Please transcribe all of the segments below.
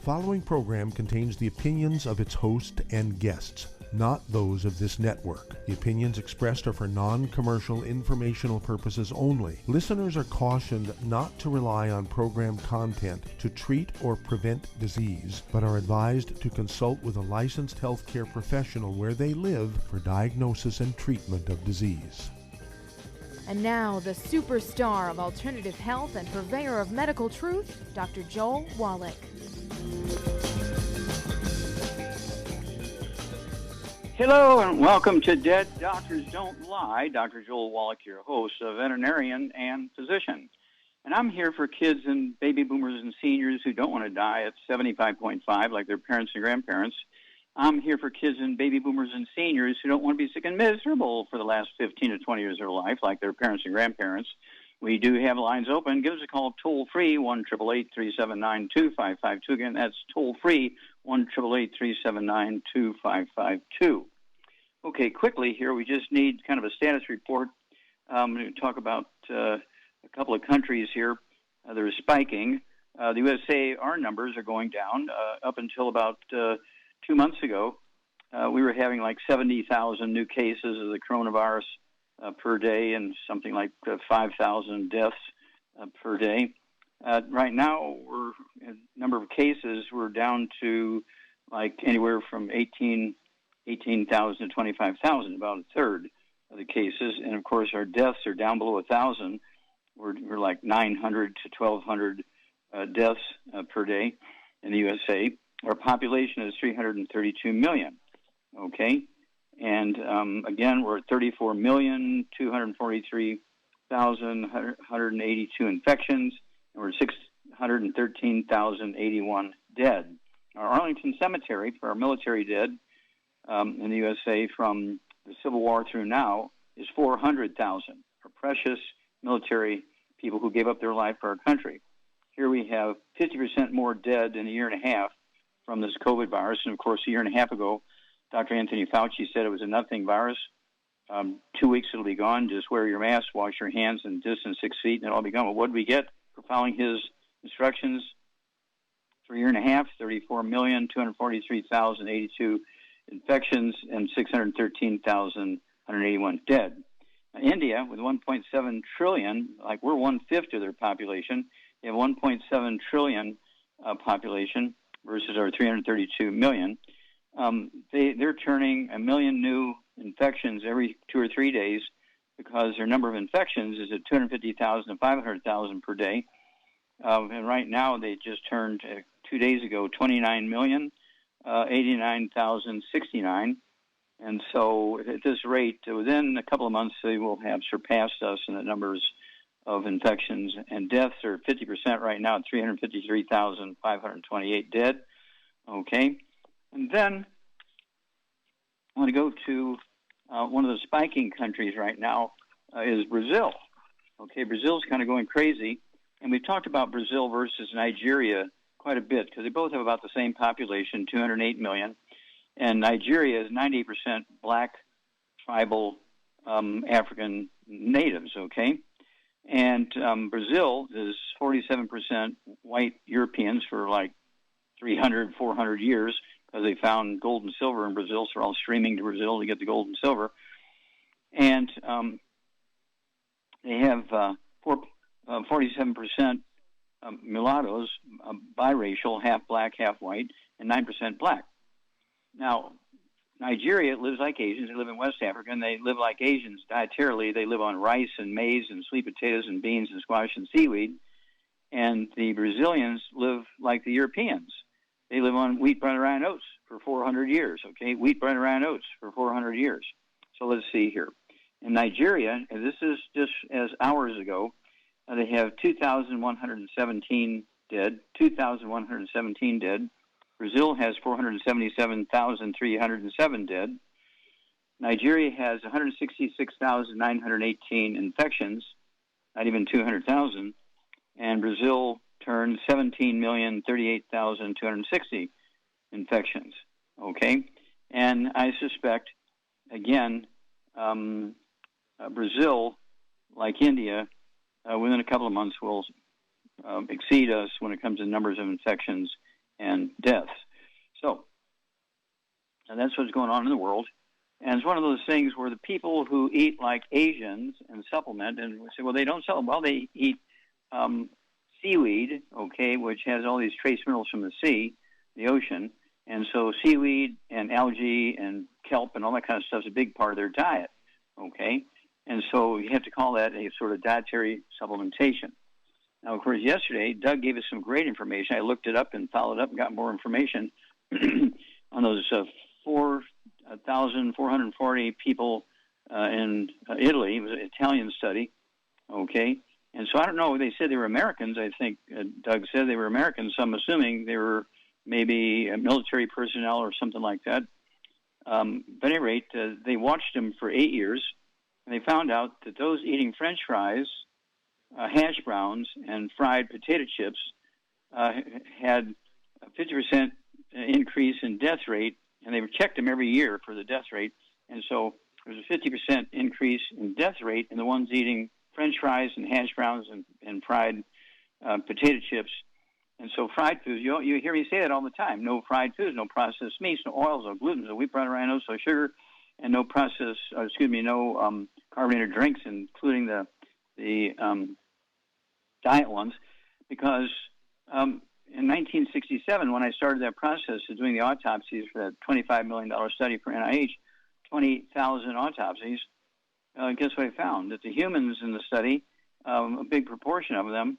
following program contains the opinions of its host and guests, not those of this network. The opinions expressed are for non-commercial informational purposes only. Listeners are cautioned not to rely on program content to treat or prevent disease, but are advised to consult with a licensed healthcare professional where they live for diagnosis and treatment of disease. And now, the superstar of alternative health and purveyor of medical truth, Dr. Joel Wallach. Hello and welcome to Dead Doctors Don't Lie. Dr. Joel Wallach, your host, a veterinarian and physician. And I'm here for kids and baby boomers and seniors who don't want to die at 75.5 like their parents and grandparents. I'm here for kids and baby boomers and seniors who don't want to be sick and miserable for the last 15 to 20 years of their life like their parents and grandparents. We do have lines open. Give us a call toll-free, 1-888-379-2552. Again, that's toll-free, 1-888-379-2552. Okay, quickly here, we just need kind of a status report. I'm going to talk about a couple of countries here that are spiking. The USA, our numbers are going down. Up until about 2 months ago, we were having like 70,000 new cases of the coronavirus per day and something like 5,000 deaths per day. Right now, number of cases, we're down to like anywhere from 18,000 to 25,000, about a third of the cases. And, of course, our deaths are down below 1,000. We're like 900 to 1,200 deaths per day in the USA. Our population is 332 million, okay? And, again, we're at 34,243,182 infections, and we're 613,081 dead. Our Arlington Cemetery for our military dead in the USA from the Civil War through now is 400,000, our precious military people who gave up their life for our country. Here we have 50% more dead in a year and a half from this COVID virus. And, of course, a year and a half ago, Dr. Anthony Fauci said it was a nothing virus. 2 weeks it'll be gone. Just wear your mask, wash your hands, and distance 6 feet, and it'll all be gone. Well, what did we get for following his instructions? For a year and a half, 34,243,082 infections and 613,181 dead. Now, India, with 1.7 trillion, like we're one-fifth of their population, they have 1.7 trillion population versus our 332 million. They're turning 1 million new infections every 2 or 3 days because their number of infections is at 250,000 to 500,000 per day. And right now they just turned 2 days ago 29 million, 89,069. And so at this rate, within a couple of months, they will have surpassed us in the numbers of infections, and deaths are 50% right now at 353,528 dead. Okay. And then I want to go to one of the spiking countries right now is Brazil. Okay, Brazil's kind of going crazy, and we've talked about Brazil versus Nigeria quite a bit because they both have about the same population, 208 million, and Nigeria is 98% black, tribal, African natives, okay? And Brazil is 47% white Europeans for like 300, 400 years because they found gold and silver in Brazil, so they're all streaming to Brazil to get the gold and silver. And they have 47% mulattoes, biracial, half black, half white, and 9% black. Now, Nigeria lives like Asians. They live in West Africa, and they live like Asians dietarily. They live on rice and maize and sweet potatoes and beans and squash and seaweed. And the Brazilians live like the Europeans. They live on wheat, bread, and rye and oats for 400 years, okay? Wheat, bread, and rye and oats for 400 years. So let's see here. In Nigeria, and this is just as hours ago, they have 2,117 dead, 2,117 dead. Brazil has 477,307 dead. Nigeria has 166,918 infections, not even 200,000. And Brazil turned 17,038,260 infections, okay? And I suspect, again, Brazil, like India, within a couple of months will exceed us when it comes to numbers of infections and deaths. So, and that's what's going on in the world. And it's one of those things where the people who eat like Asians and supplement, and we say, well, they don't supplement. Well, they eat seaweed, okay, which has all these trace minerals from the sea, the ocean. And so seaweed and algae and kelp and all that kind of stuff is a big part of their diet, okay? And so you have to call that a sort of dietary supplementation. Now, of course, yesterday, Doug gave us some great information. I looked it up and followed up and got more information on those 4,440 people in Italy. It was an Italian study, okay? And so I don't know. They said they were Americans. I think Doug said they were Americans, so I'm assuming they were maybe military personnel or something like that. But at any rate, they watched them for 8 years, and they found out that those eating French fries, hash browns, and fried potato chips had a 50% increase in death rate, and they checked them every year for the death rate. And so there was a 50% increase in death rate in the ones eating French fries and hash browns and fried potato chips. And so fried foods, you hear me say that all the time. No fried foods, no processed meats, no oils, no gluten, no wheat, brown, rhinos, no sugar, and no no carbonated drinks, including the diet ones. Because in 1967, when I started that process of doing the autopsies for that $25 million study for NIH, 20,000 autopsies, guess what I found? That the humans in the study, a big proportion of them,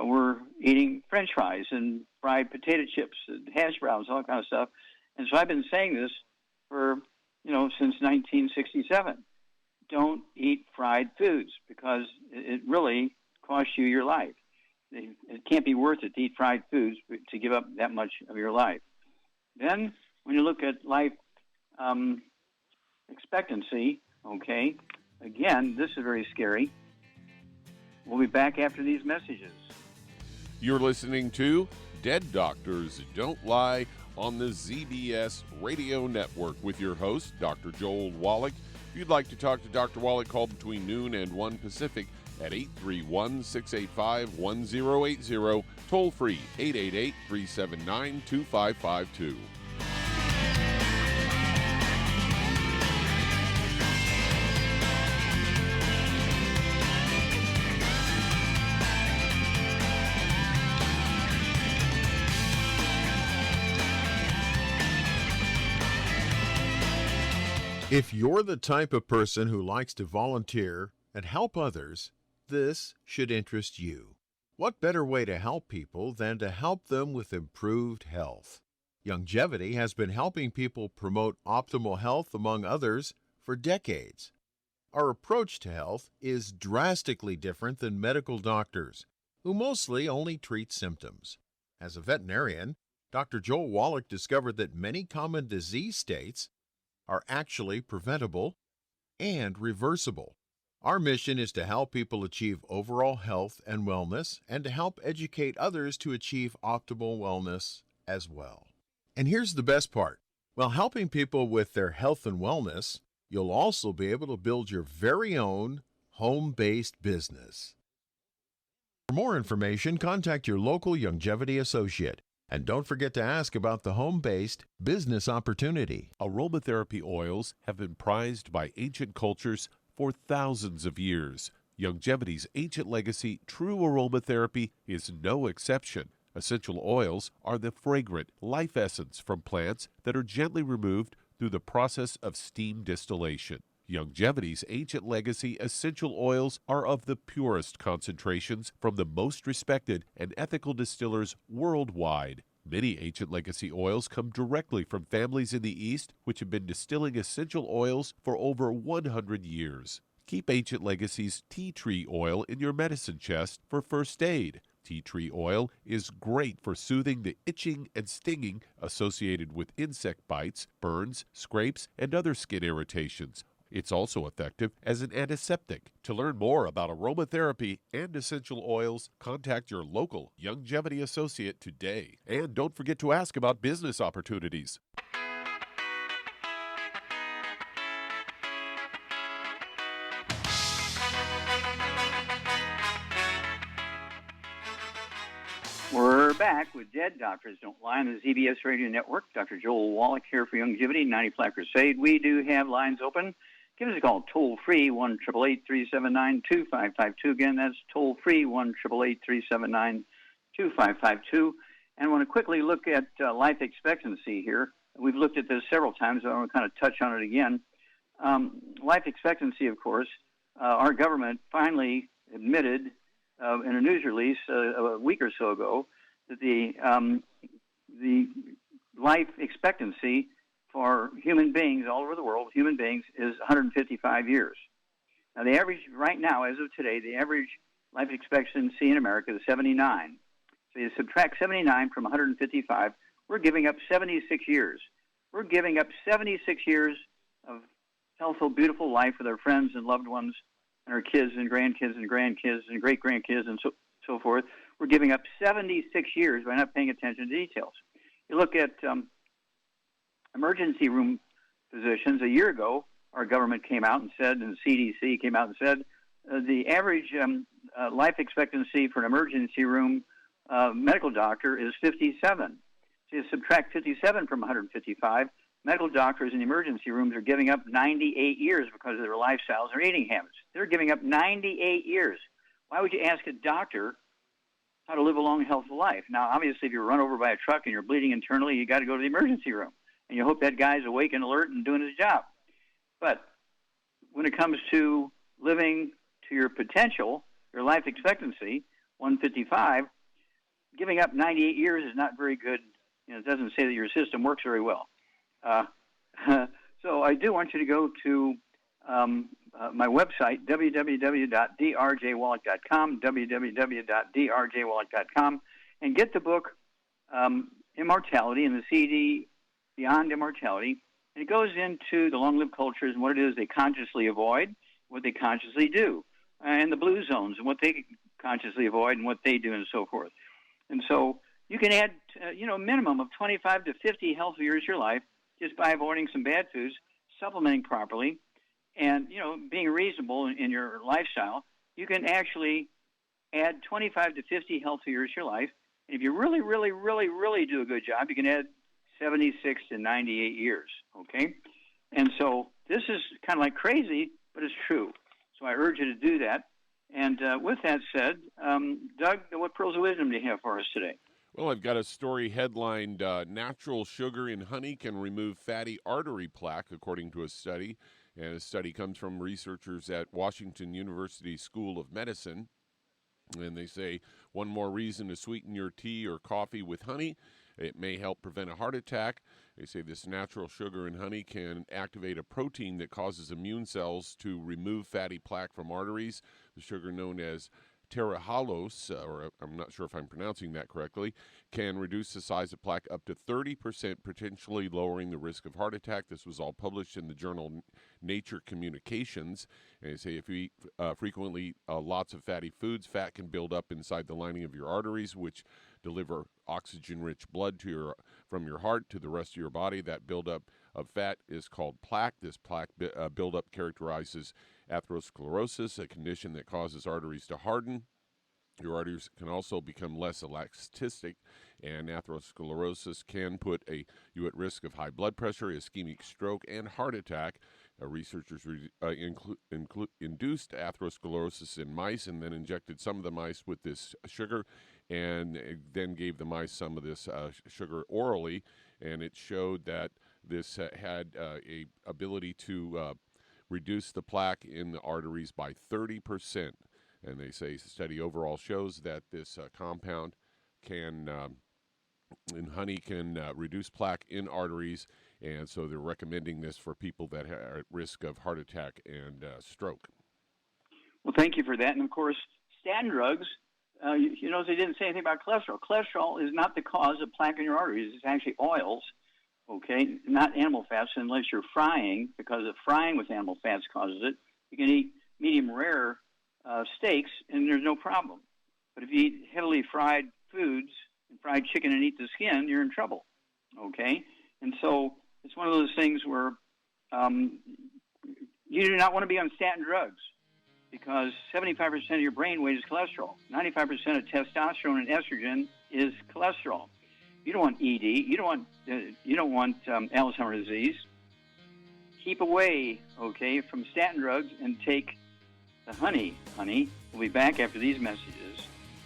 were eating French fries and fried potato chips and hash browns, all that kind of stuff. And so I've been saying this for, since 1967. Don't eat fried foods because it really costs you your life. It can't be worth it to eat fried foods to give up that much of your life. Then when you look at life expectancy, okay, again, this is very scary. We'll be back after these messages. You're listening to Dead Doctors Don't Lie on the ZBS Radio Network with your host, Dr. Joel Wallach. If you'd like to talk to Dr. Wallach, call between noon and 1 Pacific at 831-685-1080, toll free 888-379-2552. If you're the type of person who likes to volunteer and help others, this should interest you. What better way to help people than to help them with improved health? Longevity has been helping people promote optimal health, among others, for decades. Our approach to health is drastically different than medical doctors, who mostly only treat symptoms. As a veterinarian, Dr. Joel Wallach discovered that many common disease states are actually preventable and reversible. Our mission is to help people achieve overall health and wellness and to help educate others to achieve optimal wellness as well. And here's the best part. While helping people with their health and wellness, you'll also be able to build your very own home-based business. For more information, contact your local longevity associate. And don't forget to ask about the home-based business opportunity. Aromatherapy oils have been prized by ancient cultures for thousands of years. Longevity's ancient legacy, true aromatherapy, is no exception. Essential oils are the fragrant life essence from plants that are gently removed through the process of steam distillation. Longevity's ancient legacy essential oils are of the purest concentrations from the most respected and ethical distillers worldwide. Many ancient legacy oils come directly from families in the East which have been distilling essential oils for over 100 years. Keep Ancient Legacy's tea tree oil in your medicine chest for first aid. Tea tree oil is great for soothing the itching and stinging associated with insect bites, burns, scrapes, and other skin irritations. It's also effective as an antiseptic. To learn more about aromatherapy and essential oils, contact your local Longevity associate today. And don't forget to ask about business opportunities. We're back with Dead Doctors Don't Lie on the ZBS Radio Network. Dr. Joel Wallach here for Longevity, 90 Plaque Crusade. We do have lines open. Give us a call, toll-free, 1-888-379-2552. Again, that's toll-free, 1-888-379-2552. And I want to quickly look at life expectancy here. We've looked at this several times, but I want to kind of touch on it again. Life expectancy, of course, our government finally admitted in a news release a week or so ago that the life expectancy for human beings all over the world, human beings, is 155 years. Now, the average right now, as of today, the average life expectancy in America is 79. So you subtract 79 from 155, we're giving up 76 years. We're giving up 76 years of healthful, beautiful life with our friends and loved ones and our kids and grandkids and great-grandkids and so forth. We're giving up 76 years by not paying attention to details. You look at emergency room physicians. A year ago, our government came out and said, and the CDC came out and said, the average life expectancy for an emergency room medical doctor is 57. So you subtract 57 from 155, medical doctors in emergency rooms are giving up 98 years because of their lifestyles and eating habits. They're giving up 98 years. Why would you ask a doctor how to live a long, healthful life? Now, obviously, if you're run over by a truck and you're bleeding internally, you got to go to the emergency room. And you hope that guy's awake and alert and doing his job. But when it comes to living to your potential, your life expectancy, 155, giving up 98 years is not very good. You know, it doesn't say that your system works very well. So I do want you to go to my website, www.drjwallach.com, www.drjwallach.com, and get the book Immortality and the CD Beyond Immortality. And it goes into the long-lived cultures and what it is they consciously avoid, what they consciously do, and the blue zones and what they consciously avoid and what they do and so forth. And so you can add, a minimum of 25 to 50 healthy years to your life just by avoiding some bad foods, supplementing properly, and, being reasonable in your lifestyle. You can actually add 25 to 50 healthy years to your life. And if you really, really, really, really do a good job, you can add 76 to 98 years, okay? And so this is kind of like crazy, but it's true. So I urge you to do that. And with that said, Doug, what pearls of wisdom do you have for us today? Well, I've got a story headlined, Natural Sugar in Honey Can Remove Fatty Artery Plaque, according to a study. And a study comes from researchers at Washington University School of Medicine. And they say one more reason to sweeten your tea or coffee with honey. It may help prevent a heart attack. They say this natural sugar in honey can activate a protein that causes immune cells to remove fatty plaque from arteries. The sugar, known as Trehalose, or I'm not sure if I'm pronouncing that correctly, can reduce the size of plaque up to 30%, potentially lowering the risk of heart attack. This was all published in the journal Nature Communications. And they say if you eat frequently lots of fatty foods, fat can build up inside the lining of your arteries, which deliver oxygen-rich blood from your heart to the rest of your body. That buildup of fat is called plaque. This plaque buildup characterizes atherosclerosis, a condition that causes arteries to harden. Your arteries can also become less elastic, and atherosclerosis can put you at risk of high blood pressure, ischemic stroke, and heart attack. Researchers induced atherosclerosis in mice and then injected some of the mice with this sugar and then gave the mice some of this sugar orally, and it showed that this had a ability to reduce the plaque in the arteries by 30%. And they say the study overall shows that this compound in honey can reduce plaque in arteries, and so they're recommending this for people that are at risk of heart attack and stroke. Well, thank you for that. And, of course, statin drugs, they didn't say anything about cholesterol. Cholesterol is not the cause of plaque in your arteries. It's actually oils, okay, not animal fats unless you're frying, because of frying with animal fats causes it. You can eat medium rare steaks, and there's no problem. But if you eat heavily fried foods and fried chicken and eat the skin, you're in trouble, okay? And so it's one of those things where you do not want to be on statin drugs because 75% of your brain weight is cholesterol. 95% of testosterone and estrogen is cholesterol. You don't want ED. You don't want Alzheimer's disease. Keep away, okay, from statin drugs and take the honey. We'll be back after these messages.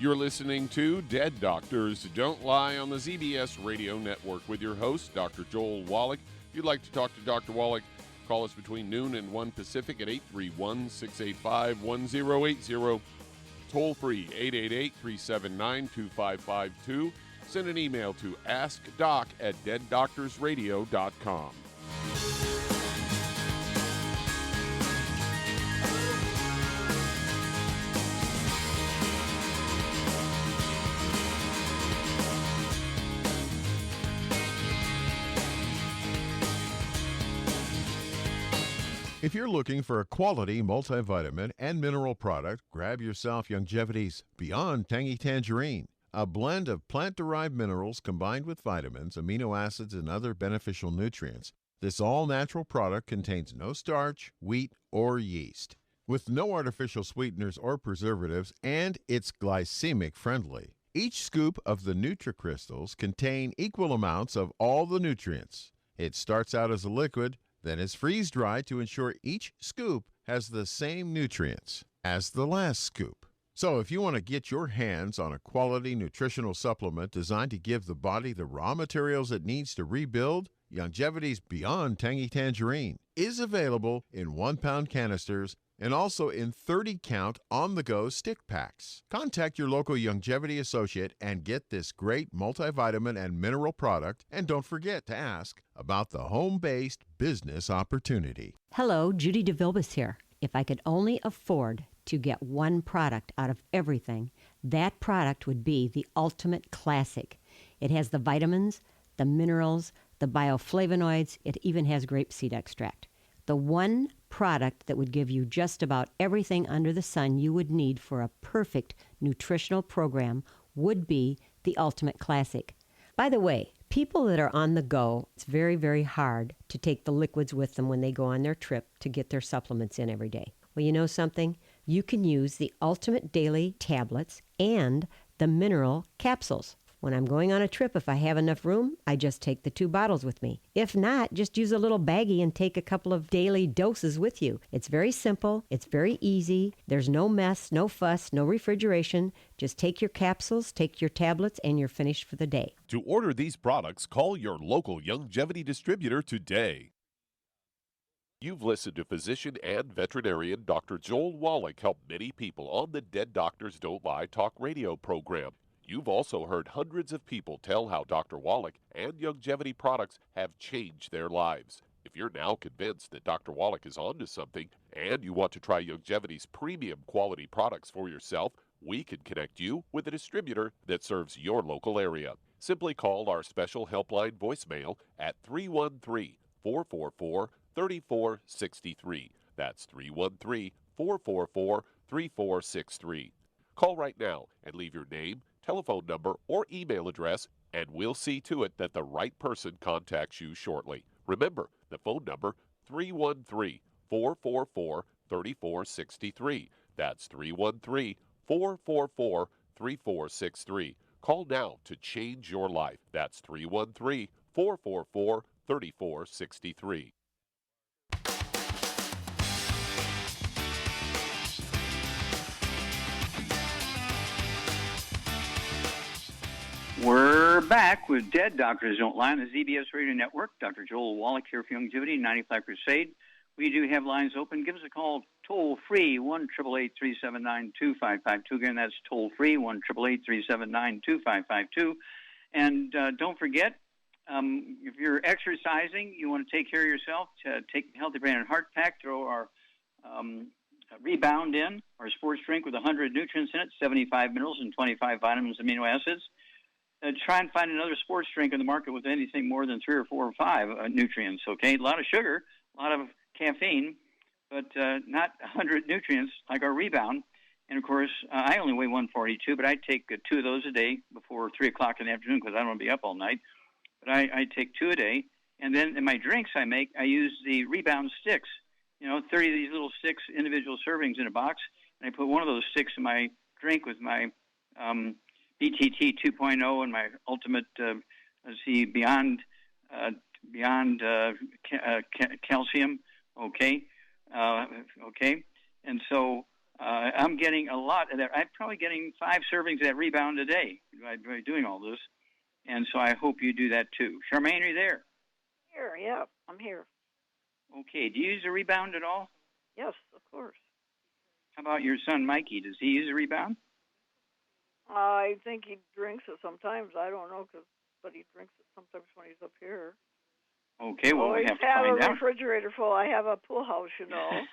You're listening to Dead Doctors Don't Lie on the ZBS Radio Network with your host, Dr. Joel Wallach. If you'd like to talk to Dr. Wallach, call us between noon and 1 Pacific at 831-685-1080. Toll free, 888-379-2552. Send an email to askdoc@deaddoctorsradio.com. If you're looking for a quality multivitamin and mineral product, grab yourself Longevity's Beyond Tangy Tangerine, a blend of plant-derived minerals combined with vitamins, amino acids, and other beneficial nutrients. This all-natural product contains no starch, wheat, or yeast, with no artificial sweeteners or preservatives, and it's glycemic friendly. Each scoop of the NutriCrystals contain equal amounts of all the nutrients. It starts out as a liquid, then is freeze-dried to ensure each scoop has the same nutrients as the last scoop. So if you want to get your hands on a quality nutritional supplement designed to give the body the raw materials it needs to rebuild, Longevity's Beyond Tangy Tangerine is available in 1-pound canisters and also in 30-count on-the-go stick packs. Contact your local Longevity associate and get this great multivitamin and mineral product. And don't forget to ask about the home-based business opportunity. Hello, Judy DeVilbus here. If I could only afford to get one product out of everything, that product would be the Ultimate Classic. It has the vitamins, the minerals, the bioflavonoids. It even has grapeseed extract. The one product that would give you just about everything under the sun you would need for a perfect nutritional program would be the Ultimate Classic. By the way, people that are on the go, it's very, very hard to take the liquids with them when they go on their trip to get their supplements in every day. Well, you know something? You can use the Ultimate Daily Tablets and the mineral capsules. When I'm going on a trip, if I have enough room, I just take the 2 bottles with me. If not, just use a little baggie and take a couple of daily doses with you. It's very simple. It's very easy. There's no mess, no fuss, no refrigeration. Just take your capsules, take your tablets, and you're finished for the day. To order these products, call your local Longevity distributor today. You've listened to physician and veterinarian Dr. Joel Wallach help many people on the Dead Doctors Don't Lie talk radio program. You've also heard hundreds of people tell how Dr. Wallach and Longevity products have changed their lives. If you're now convinced that Dr. Wallach is onto something and you want to try Longevity's premium quality products for yourself, we can connect you with a distributor that serves your local area. Simply call our special helpline voicemail at 313-444-3463. That's 313-444-3463. Call right now and leave your name, telephone number, or email address, and we'll see to it that the right person contacts you shortly. Remember, the phone number, 313-444-3463. That's 313-444-3463. Call now to change your life. That's 313-444-3463. We're back with Dead Doctors Don't Lie on the ZBS Radio Network. Dr. Joel Wallach here for Longevity, 95 Crusade. We do have lines open. Give us a call toll-free, 1-888-379-2552. Again, that's toll-free, 1-888-379-2552. And don't forget, if you're exercising, you want to take care of yourself, take the Healthy Brain and Heart Pack, throw our Rebound in, our sports drink with 100 nutrients in it, 75 minerals and 25 vitamins, amino acids. Try and find another sports drink in the market with anything more than 3 or 4 or 5 nutrients, okay? A lot of sugar, a lot of caffeine, but not 100 nutrients like our Rebound. And, of course, I only weigh 142, but I take 2 of those a day before 3 o'clock in the afternoon because I don't want to be up all night. But I take 2 a day. And then in my drinks I make, I use the Rebound sticks, 30 of these little sticks, individual servings in a box. And I put one of those sticks in my drink with my BTT 2.0 and my ultimate, Beyond Calcium. Okay. And so I'm getting a lot of that. I'm probably getting 5 servings of that Rebound a day by doing all this. And so I hope you do that too. Charmaine, are you there? Here, yeah, I'm here. Okay. Do you use a Rebound at all? Yes, of course. How about your son, Mikey? Does he use a Rebound? I think he drinks it sometimes. I don't know, but he drinks it sometimes when he's up here. Okay, well, we have to find out. I have a refrigerator full. I have a pool house, you know.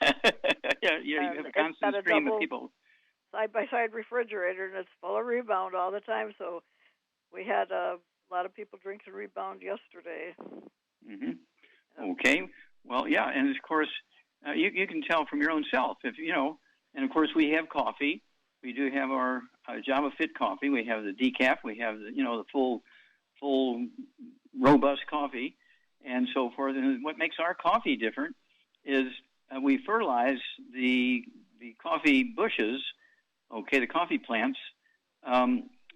yeah, you have a constant stream of people. Side-by-side refrigerator, and it's full of Rebound all the time. So we had a lot of people drinking Rebound yesterday. Mm-hmm. Okay. Well, yeah, and of course, you can tell from your own self if and of course we have coffee. We do have our Java Fit coffee. We have the decaf. We have the full robust coffee, and so forth. And what makes our coffee different is we fertilize the coffee bushes, the coffee plants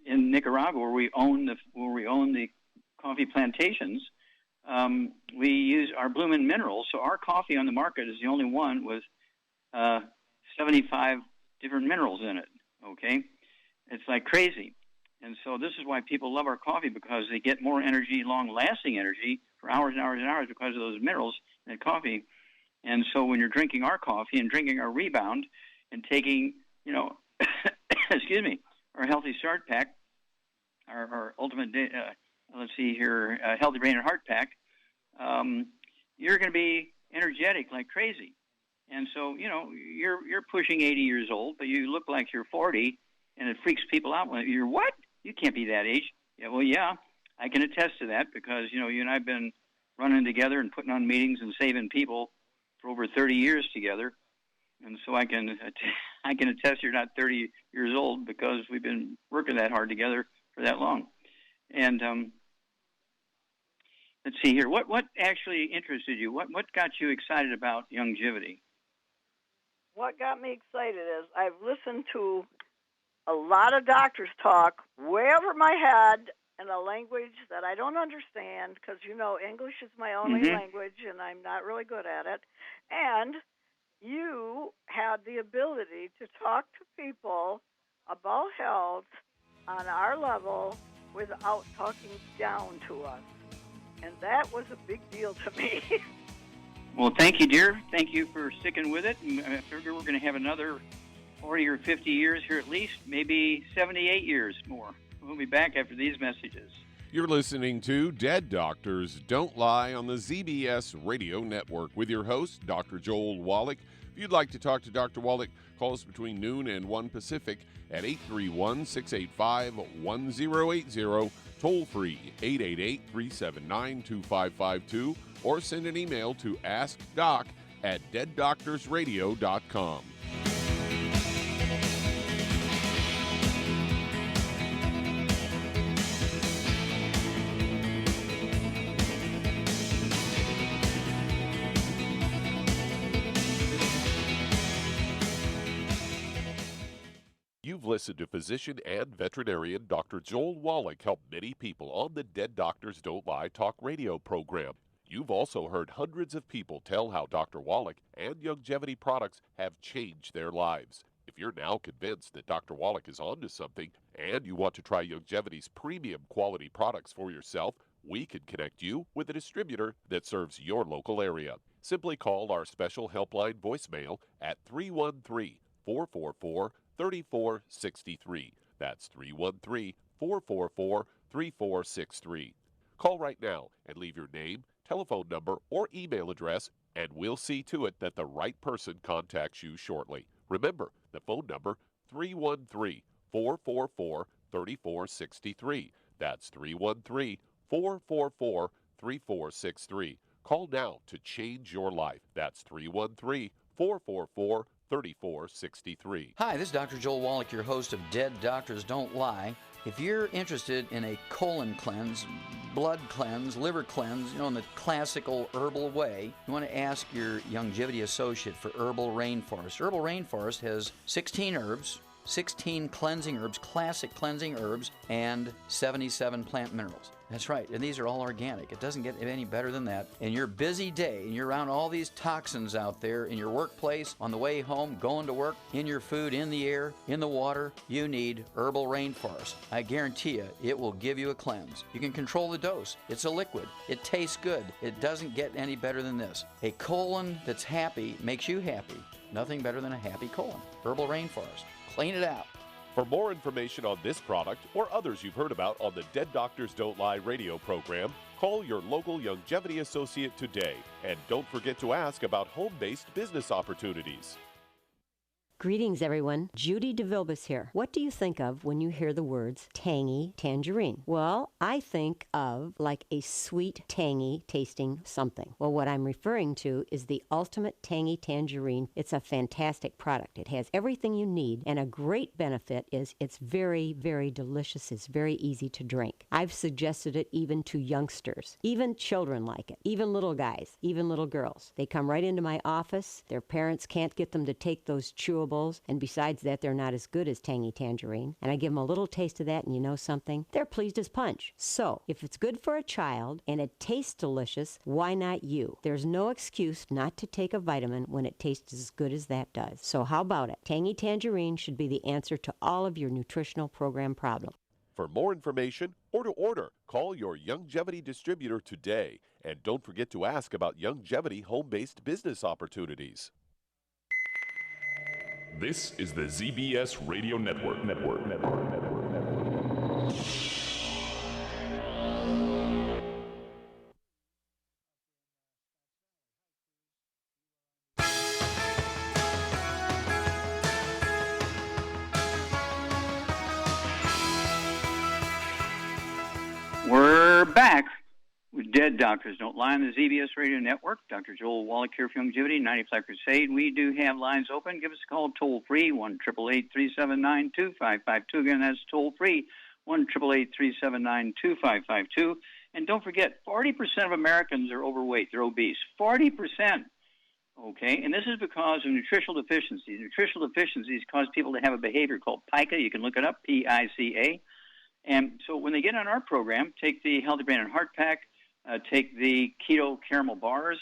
in Nicaragua, where we own the coffee plantations. We use our Bloomin' Minerals, so our coffee on the market is the only one with 75 different minerals in it. Okay, it's like crazy, and so this is why people love our coffee, because they get more energy, long-lasting energy for hours and hours and hours because of those minerals in the coffee. And so when you're drinking our coffee and drinking our Rebound and taking, excuse me, our Healthy Start Pack, our ultimate, Healthy Brain and Heart Pack, you're going to be energetic like crazy. And so, you're pushing 80 years old, but you look like you're 40, and it freaks people out. When you're what? You can't be that age. Yeah, well, yeah, I can attest to that because, you and I have been running together and putting on meetings and saving people for over 30 years together. And so I can attest you're not 30 years old because we've been working that hard together for that long. And let's see here. What actually interested you? What got you excited about longevity? What got me excited is I've listened to a lot of doctors talk way over my head in a language that I don't understand because, English is my only language and I'm not really good at it. And you had the ability to talk to people about health on our level without talking down to us. And that was a big deal to me. Well, thank you, dear. Thank you for sticking with it. And I figure we're going to have another 40 or 50 years here at least, maybe 78 years more. We'll be back after these messages. You're listening to Dead Doctors Don't Lie on the ZBS Radio Network with your host, Dr. Joel Wallach. If you'd like to talk to Dr. Wallach, call us between noon and 1 Pacific at 831-685-1080, toll free 888-379-2552, or send an email to askdoc@deaddoctorsradio.com. You've listened to physician and veterinarian Dr. Joel Wallach help many people on the Dead Doctors Don't Lie talk radio program. You've also heard hundreds of people tell how Dr. Wallach and longevity products have changed their lives. If you're now convinced that Dr. Wallach is onto something and you want to try longevity's premium quality products for yourself, we can connect you with a distributor that serves your local area. Simply call our special helpline voicemail at 313-444-3463. That's 313-444-3463. Call right now and leave your name, telephone number, or email address, and we'll see to it that the right person contacts you shortly. Remember, the phone number, 313-444-3463. That's 313-444-3463. Call now to change your life. That's 313-444-3463. Hi, this is Dr. Joel Wallach, your host of Dead Doctors Don't Lie. If you're interested in a colon cleanse, blood cleanse, liver cleanse, in the classical herbal way, you want to ask your longevity associate for Herbal Rainforest. Herbal Rainforest has 16 herbs, 16 cleansing herbs, classic cleansing herbs, and 77 plant minerals. That's right, and these are all organic. It doesn't get any better than that. In your busy day, and you're around all these toxins out there in your workplace, on the way home, going to work, in your food, in the air, in the water, you need Herbal Rainforest. I guarantee you, it will give you a cleanse. You can control the dose. It's a liquid. It tastes good. It doesn't get any better than this. A colon that's happy makes you happy. Nothing better than a happy colon. Herbal Rainforest. Clean it out. For more information on this product or others you've heard about on the Dead Doctors Don't Lie radio program, call your local Longevity associate today. And don't forget to ask about home-based business opportunities. Greetings, everyone. Judy DeVilbus here. What do you think of when you hear the words tangy tangerine? Well, I think of like a sweet, tangy tasting something. Well, what I'm referring to is the Ultimate Tangy Tangerine. It's a fantastic product. It has everything you need, and a great benefit is it's very, very delicious. It's very easy to drink. I've suggested it even to youngsters. Even children like it. Even little guys. Even little girls. They come right into my office. Their parents can't get them to take those chewables, and besides that, they're not as good as Tangy Tangerine. And I give them a little taste of that, and you know something? They're pleased as punch. So, if it's good for a child and it tastes delicious, why not you? There's no excuse not to take a vitamin when it tastes as good as that does. So how about it? Tangy Tangerine should be the answer to all of your nutritional program problems. For more information or to order, call your Longevity distributor today. And don't forget to ask about Longevity home-based business opportunities. This is the ZBS Radio Network. We're back with Dead Doctors Don't Lie on the ZBS Radio Network. Dr. Joel Wallach here for Longevity, 95 Crusade. We do have lines open. Give us a call toll-free, 1-888-379-2552. Again, that's toll-free, 1-888-379-2552. And don't forget, 40% of Americans are overweight. They're obese. 40%. Okay, and this is because of nutritional deficiencies. Nutritional deficiencies cause people to have a behavior called pica. You can look it up, P-I-C-A. And so when they get on our program, take the Healthy Brain and Heart Pack, take the keto caramel bars,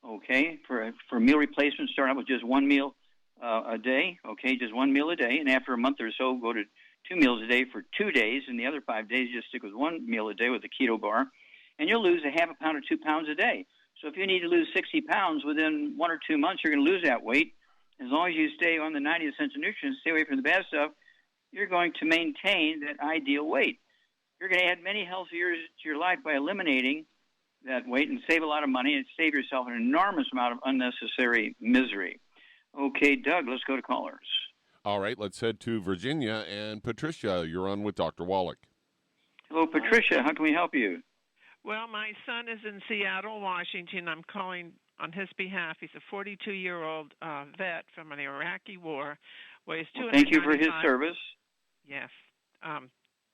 okay, for meal replacement, start out with just one meal a day, okay, just one meal a day, and after a month or so, go to 2 meals a day for 2 days, and the other 5 days, just stick with 1 meal a day with the keto bar, and you'll lose a half a pound or 2 pounds a day. So if you need to lose 60 pounds within 1 or 2 months, you're going to lose that weight. As long as you stay on the 90 essential nutrients, stay away from the bad stuff, you're going to maintain that ideal weight. You're going to add many healthy years to your life by eliminating that weight and save a lot of money and save yourself an enormous amount of unnecessary misery. Okay, Doug, let's go to callers. All right, let's head to Virginia. And Patricia, you're on with Dr. Wallach. Hello, Patricia. How can we help you? Well, my son is in Seattle, Washington. I'm calling on his behalf. He's a 42-year-old vet from the Iraqi War. Weighs 295. Thank you for his service. Yes.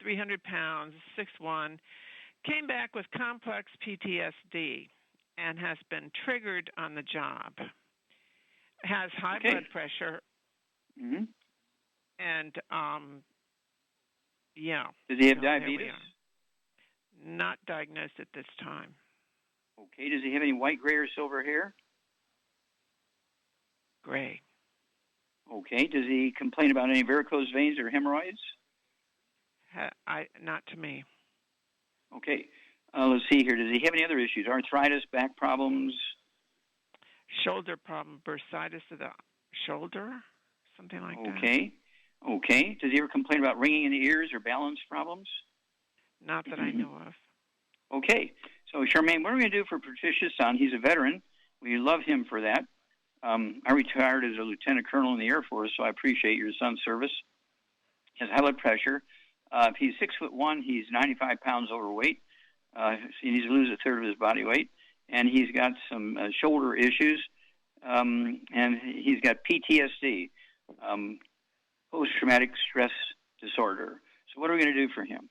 300 pounds, 6'1", came back with complex PTSD and has been triggered on the job. Has high blood pressure. Mm-hmm. And, yeah. Does he have diabetes? Not diagnosed at this time. Okay. Does he have any white, gray, or silver hair? Gray. Okay. Does he complain about any varicose veins or hemorrhoids? Not to me. Okay. Let's see here. Does he have any other issues? Arthritis, back problems? Shoulder problem, bursitis of the shoulder, something like that. Okay. Okay. Does he ever complain about ringing in the ears or balance problems? Not that I know of. Okay. So, Charmaine, what are we going to do for Patricia's son? He's a veteran. We love him for that. I retired as a lieutenant colonel in the Air Force, so I appreciate your son's service. He has high blood pressure. If he's 6'1", he's 95 pounds overweight. So he needs to lose a third of his body weight. And he's got some shoulder issues. And he's got PTSD, post-traumatic stress disorder. So what are we going to do for him?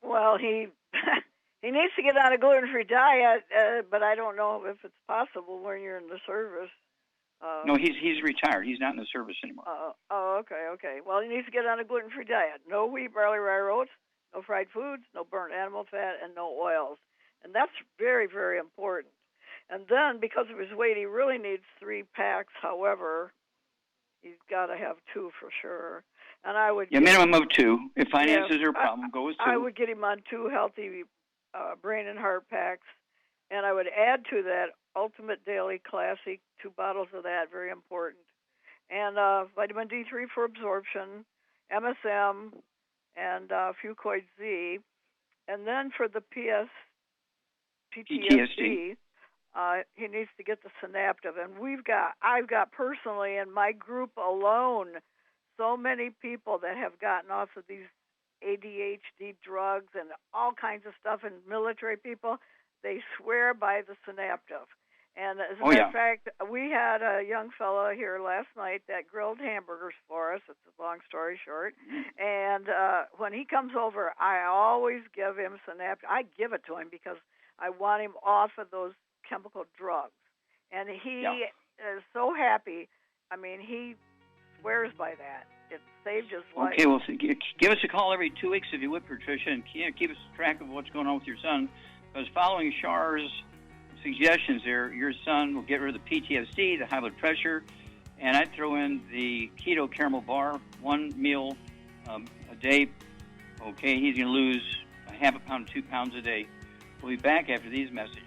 Well, he needs to get on a gluten-free diet, but I don't know if it's possible when you're in the service. No, he's retired. He's not in the service anymore. Okay. Well, he needs to get on a gluten-free diet. No wheat, barley, rye, oats, no fried foods, no burnt animal fat, and no oils. And that's very, very important. And then, because of his weight, he really needs 3 packs. However, he's got to have 2 for sure. And I would minimum of 2. If finances are a problem, go with 2. I would get him on 2 healthy brain and heart packs, and I would add to that Ultimate Daily Classic, 2 bottles of that, very important, and vitamin D3 for absorption, MSM, and Fucoid Z, and then for the PTSD. He needs to get the Synaptive, and I've got personally in my group alone so many people that have gotten off of these ADHD drugs and all kinds of stuff, and military people, they swear by the Synaptive. And as a matter of fact, we had a young fellow here last night that grilled hamburgers for us. It's a long story short. And when he comes over, I always give him Synaptive. I give it to him because I want him off of those chemical drugs. And he is so happy. I mean, he swears by that. It saved his life. Okay, well, give us a call every 2 weeks if you would, Patricia, and keep us track of what's going on with your son. Because following Char's suggestions there, your son will get rid of the PTSD, the high blood pressure, and I'd throw in the keto caramel bar, 1 meal a day. Okay, he's going to lose a half a pound, 2 pounds a day. We'll be back after these messages.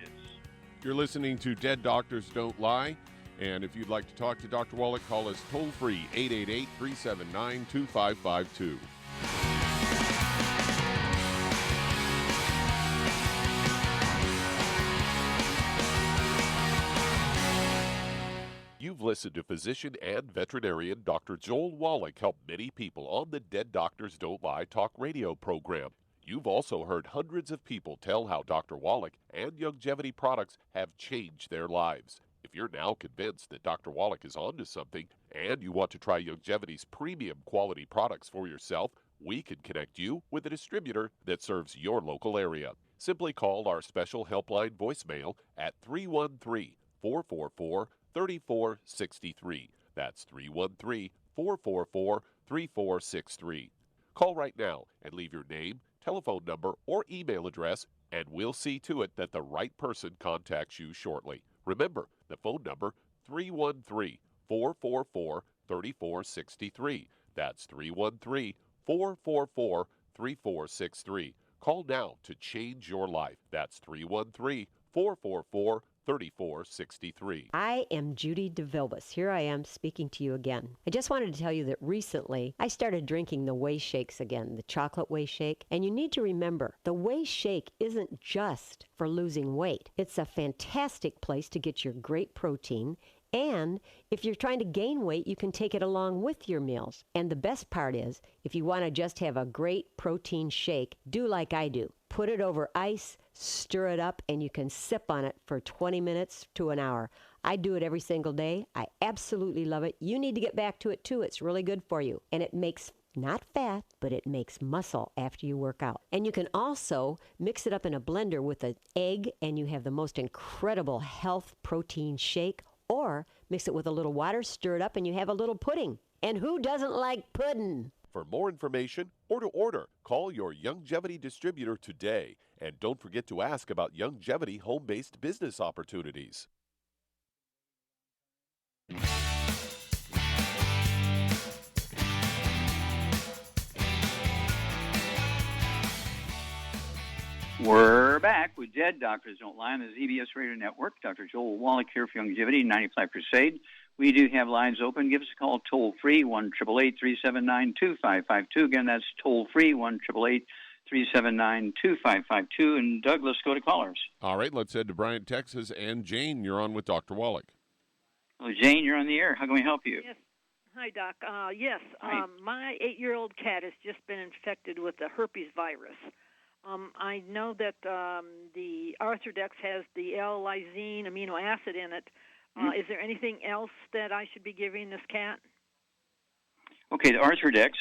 You're listening to Dead Doctors Don't Lie, and if you'd like to talk to Dr. Wallach, call us toll-free, 888-379-2552. You've listened to physician and veterinarian Dr. Joel Wallach help many people on the Dead Doctors Don't Lie talk radio program. You've also heard hundreds of people tell how Dr. Wallach and Youngevity products have changed their lives. If you're now convinced that Dr. Wallach is onto something and you want to try Youngevity's premium quality products for yourself, we can connect you with a distributor that serves your local area. Simply call our special helpline voicemail at 313-444-3463. That's 313-444-3463. Call right now and leave your name, telephone number, or email address, and we'll see to it that the right person contacts you shortly. Remember, the phone number, 313-444-3463. That's 313-444-3463. Call now to change your life. That's 313-444-3463. I am Judy DeVilbus. Here I am speaking to you again. I just wanted to tell you that recently I started drinking the Whey Shakes again, the chocolate Whey Shake. And you need to remember, the Whey Shake isn't just for losing weight. It's a fantastic place to get your great protein. And if you're trying to gain weight, you can take it along with your meals. And the best part is, if you want to just have a great protein shake, do like I do. Put it over ice, stir it up, and you can sip on it for 20 minutes to an hour. I do it every single day. I absolutely love it. You need to get back to it too. It's really good for you. And it makes not fat, but it makes muscle after you work out. And you can also mix it up in a blender with an egg, and you have the most incredible health protein shake. Or mix it with a little water, stir it up, and you have a little pudding. And who doesn't like pudding? For more information or to order, call your Youngevity distributor today. And don't forget to ask about Youngevity home-based business opportunities. We're back with Dead Doctors Don't Lie on the ZBS Radio Network. Dr. Joel Wallach here for Youngevity, 95 Crusade. We do have lines open. Give us a call toll-free, 1-888-379-2552. Again, that's toll-free, 1-888-379-2552. And Doug, let's go to callers. All right, let's head to Bryant, Texas. And Jane, you're on with Dr. Wallach. Well, Jane, you're on the air. How can we help you? Yes. Hi, Doc. Yes, Hi. My 8-year-old cat has just been infected with the herpes virus. I know that the Arthrodex has the L-lysine amino acid in it. Is there anything else that I should be giving this cat? Okay, the Arthrodex.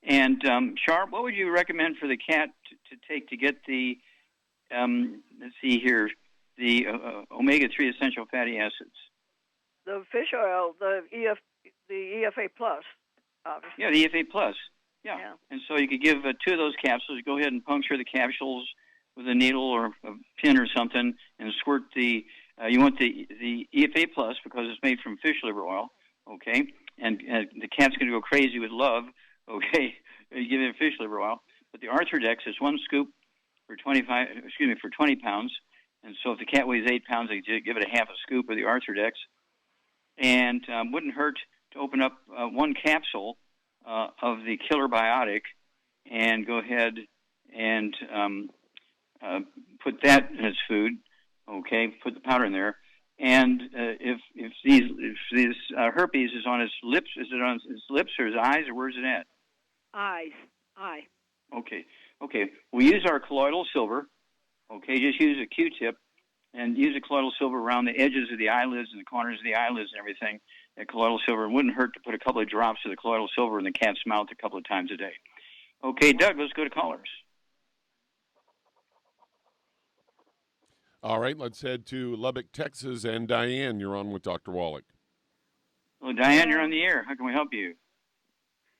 And, Sharp, what would you recommend for the cat to take to get the, let's see here, the omega-3 essential fatty acids? the fish oil, the EFA plus. Obviously. Yeah, the EFA plus. Yeah. And so you could give 2 of those capsules. Go ahead and puncture the capsules with a needle or a pin or something, and squirt the. You want the EFA plus because it's made from fish liver oil. Okay, and the cat's going to go crazy with love. Okay, you give it fish liver oil. But the Arthrodex is 1 scoop for 20 pounds. And so if the cat weighs 8 pounds, they give it a half a scoop of the Arthrodex. And wouldn't hurt to open up 1 capsule of the killer biotic and go ahead and put that in its food. Okay, put the powder in there. And if these herpes is on his lips, is it on his lips or his eyes, or where's it at? Eye. Okay. We use our colloidal silver. Okay, just use a Q-tip and use a colloidal silver around the edges of the eyelids and the corners of the eyelids and everything. That colloidal silver, it wouldn't hurt to put a couple of drops of the colloidal silver in the cat's mouth a couple of times a day. Okay, Doug, let's go to callers. All right, let's head to Lubbock, Texas, and Diane, you're on with Dr. Wallach. Well, Diane, you're on the air. How can we help you?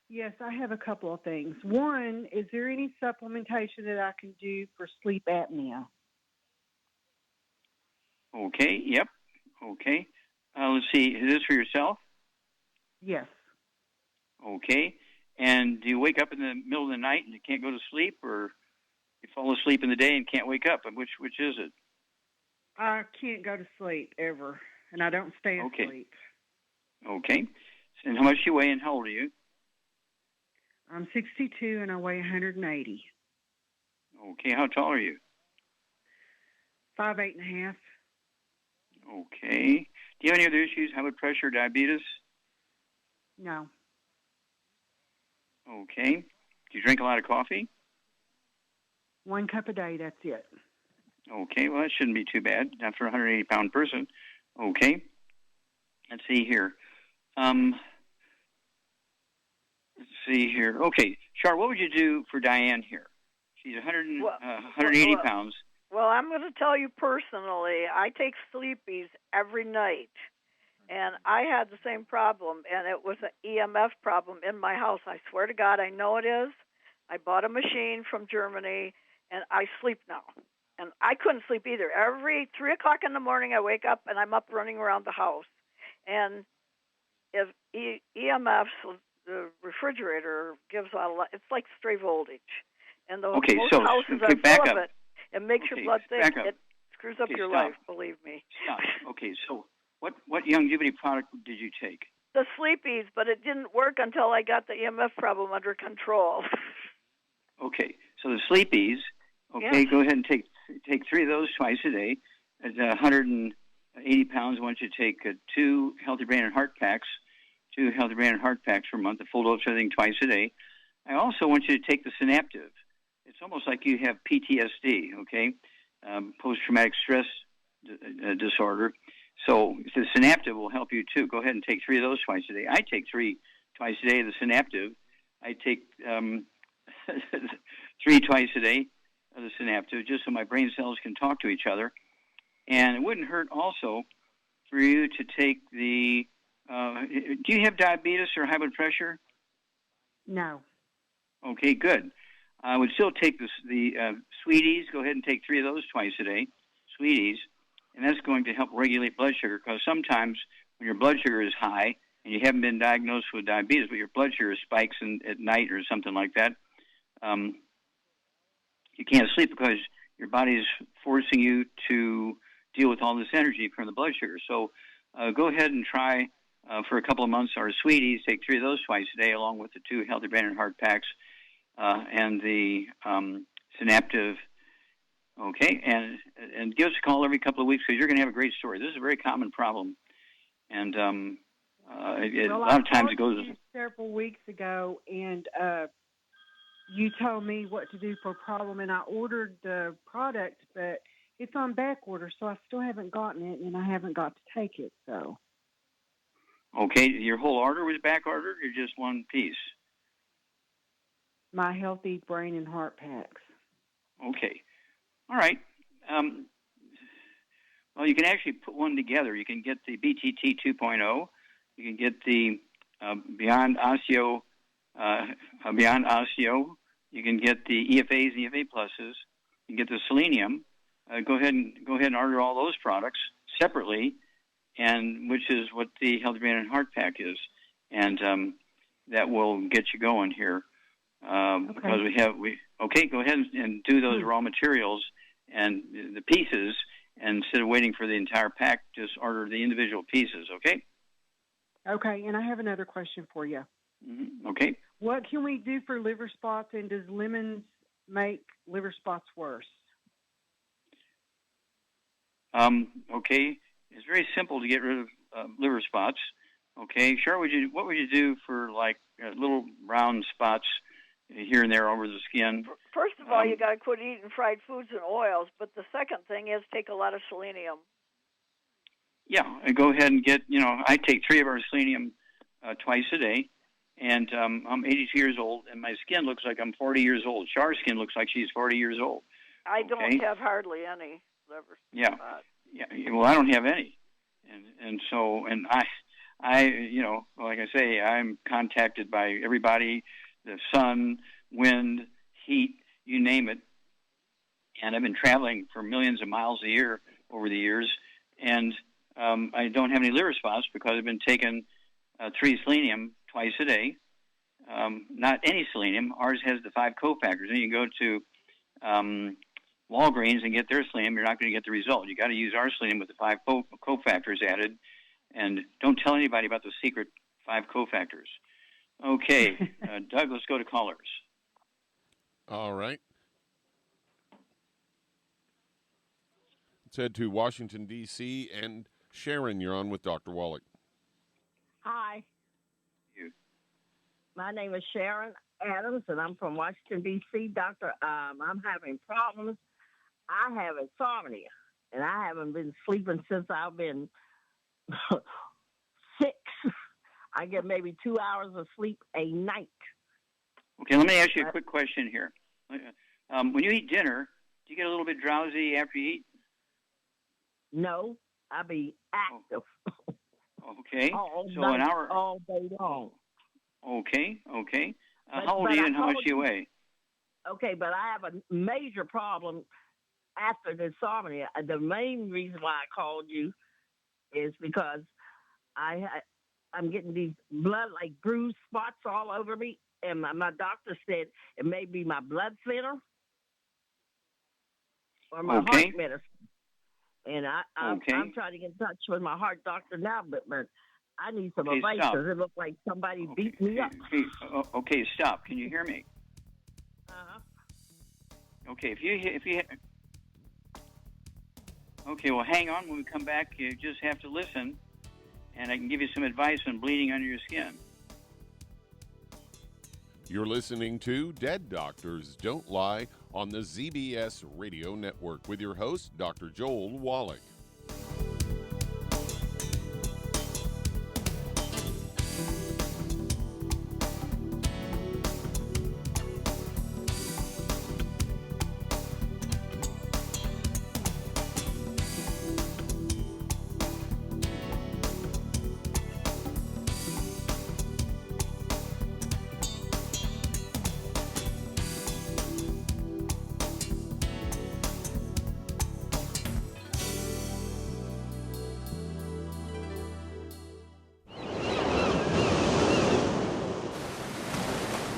Yes, I have a couple of things. One, is there any supplementation that I can do for sleep apnea? Okay, yep. Okay. Let's see, is this for yourself? Yes. Okay. And do you wake up in the middle of the night and you can't go to sleep, or you fall asleep in the day and can't wake up? Which is it? I can't go to sleep ever, and I don't stay asleep. Okay. And how much do you weigh and how old are you? I'm 62 and I weigh 180. Okay. How tall are you? 5'8.5". Okay. Do you have any other issues? High blood pressure, diabetes? No. Okay. Do you drink a lot of coffee? 1 cup a day, that's it. Okay, well, that shouldn't be too bad, not for a 180-pound person. Okay. Let's see here. Okay, Char, what would you do for Diane here? She's 180 pounds. Well, I'm going to tell you personally, I take Sleepies every night. And I had the same problem, and it was an EMF problem in my house. I swear to God, I know it is. I bought a machine from Germany, and I sleep now. And I couldn't sleep either. Every 3 o'clock in the morning, I wake up, and I'm up running around the house. And if EMFs, the refrigerator gives out a lot, it's like stray voltage. And most houses are full of it. It makes your blood thick. It screws up your life, believe me. Stop. Okay, so what longevity product did you take? The Sleepies, but it didn't work until I got the EMF problem under control. Okay, so the Sleepies, go ahead and take 3 of those twice a day. At 180 pounds, I want you to take 2 Healthy Brain and Heart Packs, 2 Healthy Brain and Heart Packs per month, a full dose of everything twice a day. I also want you to take the Synaptive. It's almost like you have PTSD, okay, post-traumatic stress disorder. So the Synaptive will help you too. Go ahead and take 3 of those twice a day. I take 3 twice a day of the Synaptive. I take 3 twice a day of the Synaptive, just so my brain cells can talk to each other. And it wouldn't hurt also for you to take the. Do you have diabetes or high blood pressure? No. Okay, good. I would still take the Sweeties. Go ahead and take 3 of those twice a day, Sweeties. And that's going to help regulate blood sugar, because sometimes when your blood sugar is high and you haven't been diagnosed with diabetes, but your blood sugar spikes at night or something like that, you can't sleep because your body is forcing you to deal with all this energy from the blood sugar. So go ahead and try for a couple of months our Sweeties. Take 3 of those twice a day, along with the 2 Healthy Brain and Heart Packs and the Synaptive. Okay, and give us a call every couple of weeks, because you're going to have a great story. This is a very common problem, and a lot of times it goes. Several weeks ago, and you told me what to do for a problem, and I ordered the product, but it's on back order, so I still haven't gotten it, and I haven't got to take it. So. Okay, your whole order was back ordered, or just one piece? My Healthy Brain and Heart Packs. Okay. All right. Well, you can actually put one together. You can get the BTT 2.0. You can get the Beyond Osteo. You can get the EFAs and EFA pluses. You can get the selenium. Go ahead and order all those products separately, and which is what the Healthy Brain and Heart Pack is, and that will get you going here. Because go ahead and do those raw materials and the pieces, and instead of waiting for the entire pack, just order the individual pieces. Okay. Okay, and I have another question for you. Mm-hmm. Okay. What can we do for liver spots, and does lemons make liver spots worse? Okay, it's very simple to get rid of liver spots. Okay, sure. What would you do for like little brown spots here and there over the skin? First of all, you got to quit eating fried foods and oils. But the second thing is take a lot of selenium. Yeah, and go ahead and get. I take 3 of our selenium twice a day, and I'm 82 years old, and my skin looks like I'm 40 years old. Char's skin looks like she's 40 years old. I don't have hardly any liver spots. Yeah. Well, I don't have any, and so I like I say, I'm contacted by everybody, the sun, wind, heat, you name it, and I've been traveling for millions of miles a year over the years, and I don't have any liver spots because I've been taking 3 selenium twice a day. Not any selenium. Ours has the 5 cofactors. And you can go to Walgreens and get their selenium. You're not going to get the result. You got to use our selenium with the 5 cofactors added. And don't tell anybody about the secret 5 cofactors. Okay, Doug, let's go to callers. All right. Let's head to Washington, D.C., and Sharon, you're on with Dr. Wallach. Hi. You. My name is Sharon Adams, and I'm from Washington, D.C. Doctor, I'm having problems. I have insomnia, and I haven't been sleeping since I've been 6. I get maybe 2 hours of sleep a night. Okay, let me ask you a quick question here. When you eat dinner, do you get a little bit drowsy after you eat? No, I be active. Okay, so an hour all day long. Okay. How old are you and how much do you weigh? Okay, but I have a major problem after the insomnia. The main reason why I called you is because I'm getting these blood, like bruised spots all over me, and my doctor said it may be my blood thinner or my heart medicine. And I'm trying to get in touch with my heart doctor now, but I need some advice because it looks like somebody beat me up. Okay, stop. Can you hear me? Okay, if you okay, well, hang on. When we come back, you just have to listen, and I can give you some advice on bleeding under your skin. You're listening to Dead Doctors Don't Lie on the ZBS Radio Network with your host, Dr. Joel Wallach.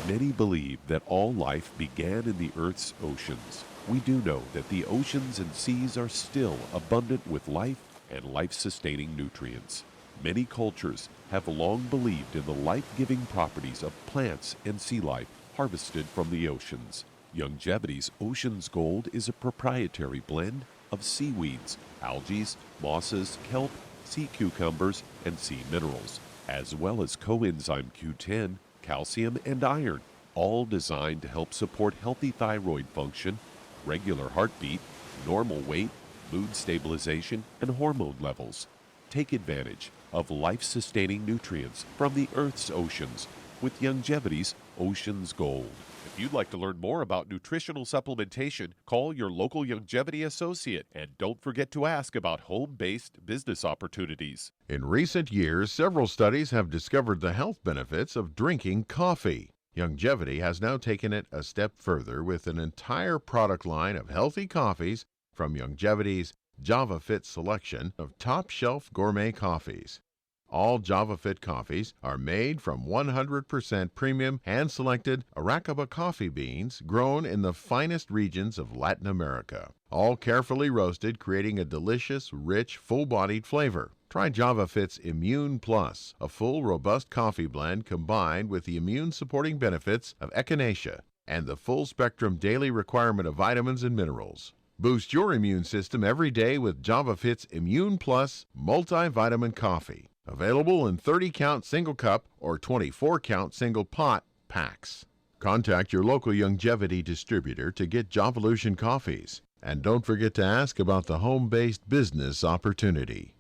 Many believe that all life began in the Earth's oceans. We do know that the oceans and seas are still abundant with life and life-sustaining nutrients. Many cultures have long believed in the life-giving properties of plants and sea life harvested from the oceans. Youngevity's Ocean's Gold is a proprietary blend of seaweeds, algae, mosses, kelp, sea cucumbers, and sea minerals, as well as coenzyme Q10, calcium, and iron, all designed to help support healthy thyroid function, regular heartbeat, normal weight, mood stabilization, and hormone levels. Take advantage of life-sustaining nutrients from the Earth's oceans with Youngevity's ocean's gold. If you'd like to learn more about nutritional supplementation, call your local longevity associate and don't forget to ask about home-based business opportunities. In recent years, several studies have discovered the health benefits of drinking coffee. Longevity has now taken it a step further with an entire product line of healthy coffees from Longevity's JavaFit selection of top-shelf gourmet coffees. All JavaFit coffees are made from 100% premium hand-selected Arabica coffee beans grown in the finest regions of Latin America, all carefully roasted, creating a delicious, rich, full-bodied flavor. Try JavaFit's Immune Plus, a full, robust coffee blend combined with the immune-supporting benefits of echinacea and the full-spectrum daily requirement of vitamins and minerals. Boost your immune system every day with JavaFit's Immune Plus multivitamin coffee. Available in 30-count single cup or 24-count single pot packs. Contact your local Longevity distributor to get Jovolution coffees. And don't forget to ask about the home-based business opportunity.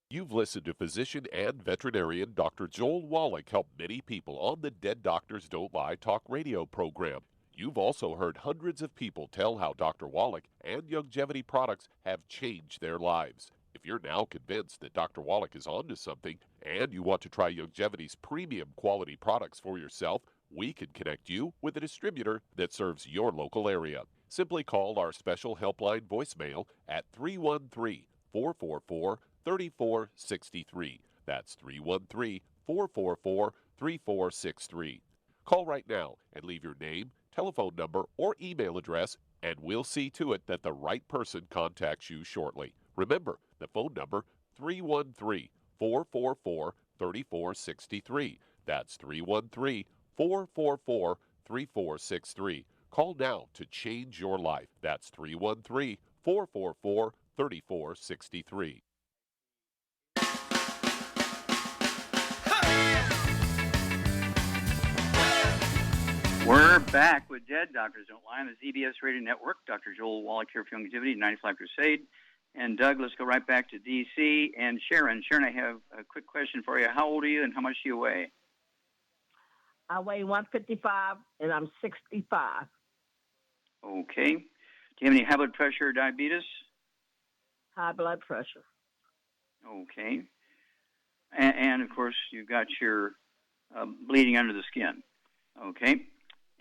You've listened to physician and veterinarian Dr. Joel Wallach help many people on the Dead Doctors Don't Lie talk radio program. You've also heard hundreds of people tell how Dr. Wallach and Longevity products have changed their lives. If you're now convinced that Dr. Wallach is onto something and you want to try Longevity's premium quality products for yourself, we can connect you with a distributor that serves your local area. Simply call our special helpline voicemail at 313-444-3463. That's 313-444-3463. Call right now and leave your name, telephone number, or email address, and we'll see to it that the right person contacts you shortly. Remember, the phone number, 313-444-3463. That's 313-444-3463. Call now to change your life. That's 313-444-3463. We're back with Dead Doctors Don't Lie on the ZBS Radio Network. Dr. Joel Wallach here for Longevity, 95 Crusade. And Doug, let's go right back to D.C. And Sharon. Sharon, I have a quick question for you. How old are you and how much do you weigh? I weigh 155 and I'm 65. Okay. Do you have any high blood pressure or diabetes? High blood pressure. Okay. And of course, you've got your bleeding under the skin. Okay.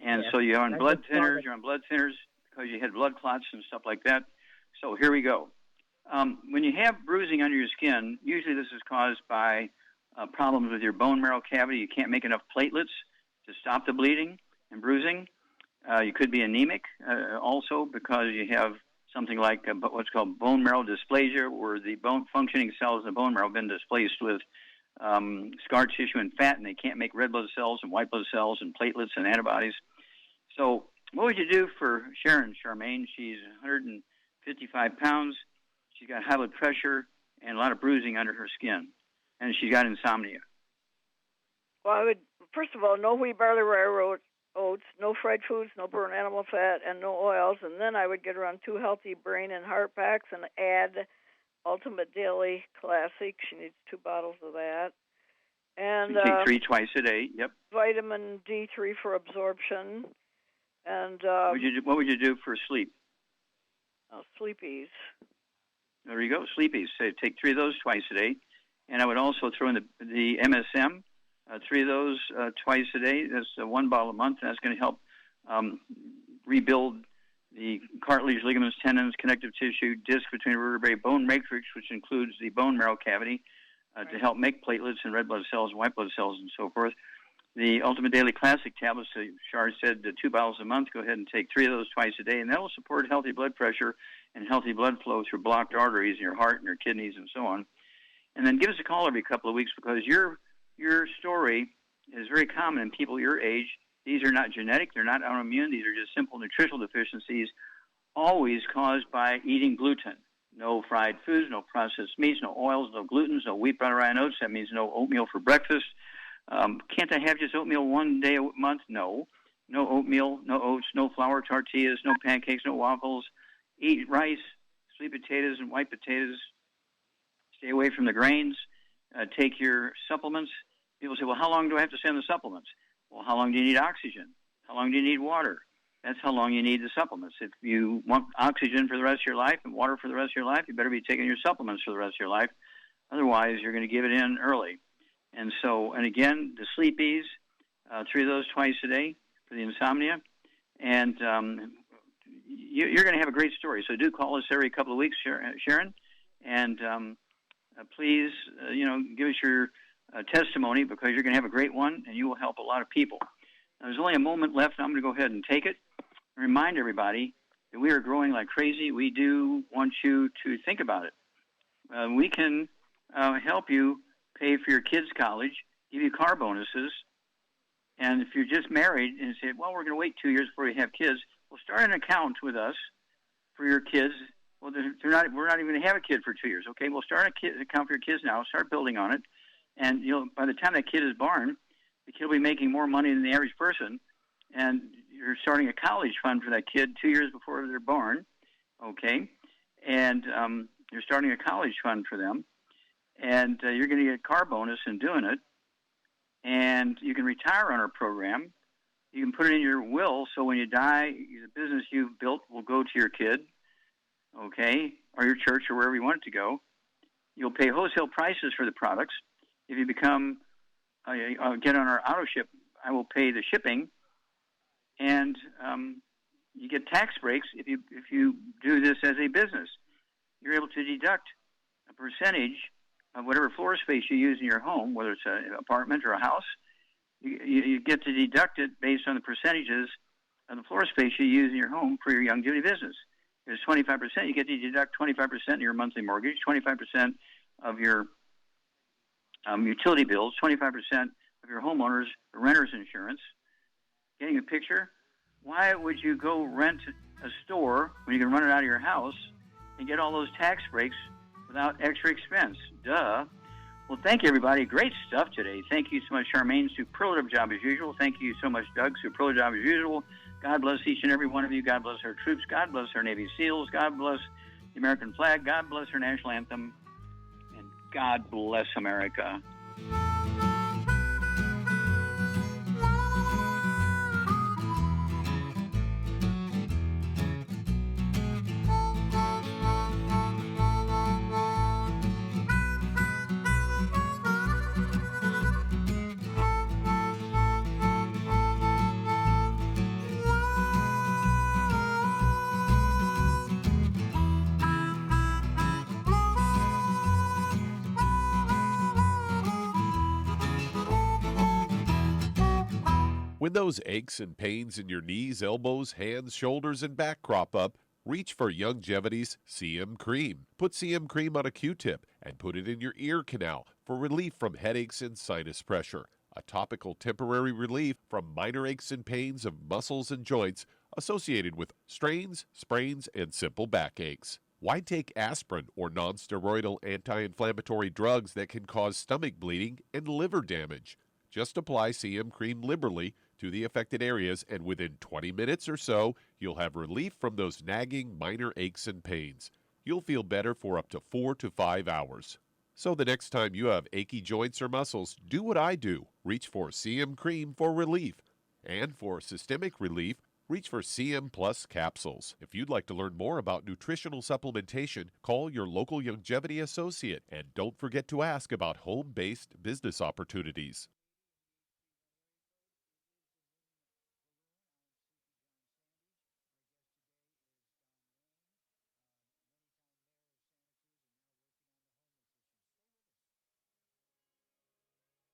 And yes. So you're on blood thinners. You're on blood thinners because you had blood clots and stuff like that. So here we go. When you have bruising under your skin, usually this is caused by problems with your bone marrow cavity. You can't make enough platelets to stop the bleeding and bruising. You could be anemic also because you have something like what's called bone marrow dysplasia, where the bone functioning cells in the bone marrow have been displaced with scar tissue and fat, and they can't make red blood cells and white blood cells and platelets and antibodies. So what would you do for Sharon Charmaine? She's 155 pounds. She's got high blood pressure and a lot of bruising under her skin, and she's got insomnia. Well, I would, first of all, no wheat, barley, rye, oats, no fried foods, no burnt animal fat, and no oils. And then I would get her on 2 healthy brain and heart packs and add Ultimate Daily Classic. She needs 2 bottles of that. And you take 3 twice a day. Yep. Vitamin D3 for absorption. And what would you do for sleep? Sleepies. There you go, Sleepies. So take 3 of those twice a day. And I would also throw in the MSM, 3 of those twice a day. That's 1 bottle a month. And that's going to help rebuild the cartilage, ligaments, tendons, connective tissue, disc between vertebrae, bone matrix, which includes the bone marrow cavity, to help make platelets and red blood cells, white blood cells, and so forth. The Ultimate Daily Classic tablets, Shar said 2 bottles a month. Go ahead and take 3 of those twice a day, and that will support healthy blood pressure and healthy blood flow through blocked arteries in your heart and your kidneys and so on. And then give us a call every couple of weeks because your story is very common in people your age. These are not genetic. They're not autoimmune. These are just simple nutritional deficiencies, always caused by eating gluten. No fried foods, no processed meats, no oils, no glutens, no wheat, butter, rye, and oats. That means no oatmeal for breakfast. Can't I have just oatmeal 1 day a month? No. No oatmeal, no oats, no flour tortillas, no pancakes, no waffles. Eat rice, sweet potatoes, and white potatoes. Stay away from the grains. Take your supplements. People say, well, how long do I have to send the supplements? Well, how long do you need oxygen? How long do you need water? That's how long you need the supplements. If you want oxygen for the rest of your life and water for the rest of your life, you better be taking your supplements for the rest of your life. Otherwise, you're going to give it in early. And so, and again, the sleepies, 3 of those twice a day for the insomnia. And you're going to have a great story. So do call us every couple of weeks, Sharon. And please, give us your testimony, because you're going to have a great one, and you will help a lot of people. Now, there's only a moment left. I'm going to go ahead and take it and remind everybody that we are growing like crazy. We do want you to think about it. We can help you pay for your kids' college, give you car bonuses, and if you're just married and say, well, we're going to wait 2 years before we have kids, well, start an account with us for your kids. Well, we're not even going to have a kid for 2 years. Okay, well, start an account for your kids now. Start building on it. And, by the time that kid is born, the kid will be making more money than the average person. And you're starting a college fund for that kid 2 years before they're born. Okay. And you're starting a college fund for them. And you're going to get a car bonus in doing it. And you can retire on our program. You can put it in your will, so when you die, the business you've built will go to your kid, okay, or your church, or wherever you want it to go. You'll pay wholesale prices for the products. If you get on our auto ship, I will pay the shipping, and you get tax breaks if you do this as a business. You're able to deduct a percentage of whatever floor space you use in your home, whether it's an apartment or a house. You get to deduct it based on the percentages of the floor space you use in your home for your longevity business. If it's 25%, you get to deduct 25% of your monthly mortgage, 25% of your utility bills, 25% of your homeowner's or renter's insurance. Getting a picture? Why would you go rent a store when you can run it out of your house and get all those tax breaks without extra expense? Duh. Well, thank you, everybody. Great stuff today. Thank you so much, Charmaine. Superlative job as usual. Thank you so much, Doug. Superlative job as usual. God bless each and every one of you. God bless our troops. God bless our Navy SEALs. God bless the American flag. God bless our national anthem. And God bless America. When those aches and pains in your knees, elbows, hands, shoulders, and back crop up, reach for Youngevity's CM Cream. Put CM Cream on a Q-tip and put it in your ear canal for relief from headaches and sinus pressure. A topical temporary relief from minor aches and pains of muscles and joints associated with strains, sprains, and simple backaches. Why take aspirin or non-steroidal anti-inflammatory drugs that can cause stomach bleeding and liver damage? Just apply CM Cream liberally to the affected areas, and within 20 minutes or so, you'll have relief from those nagging minor aches and pains. You'll feel better for up to 4 to 5 hours. So the next time you have achy joints or muscles, do what I do. Reach for CM Cream for relief. And for systemic relief, reach for CM Plus capsules. If you'd like to learn more about nutritional supplementation, call your local Youngevity associate, and don't forget to ask about home-based business opportunities.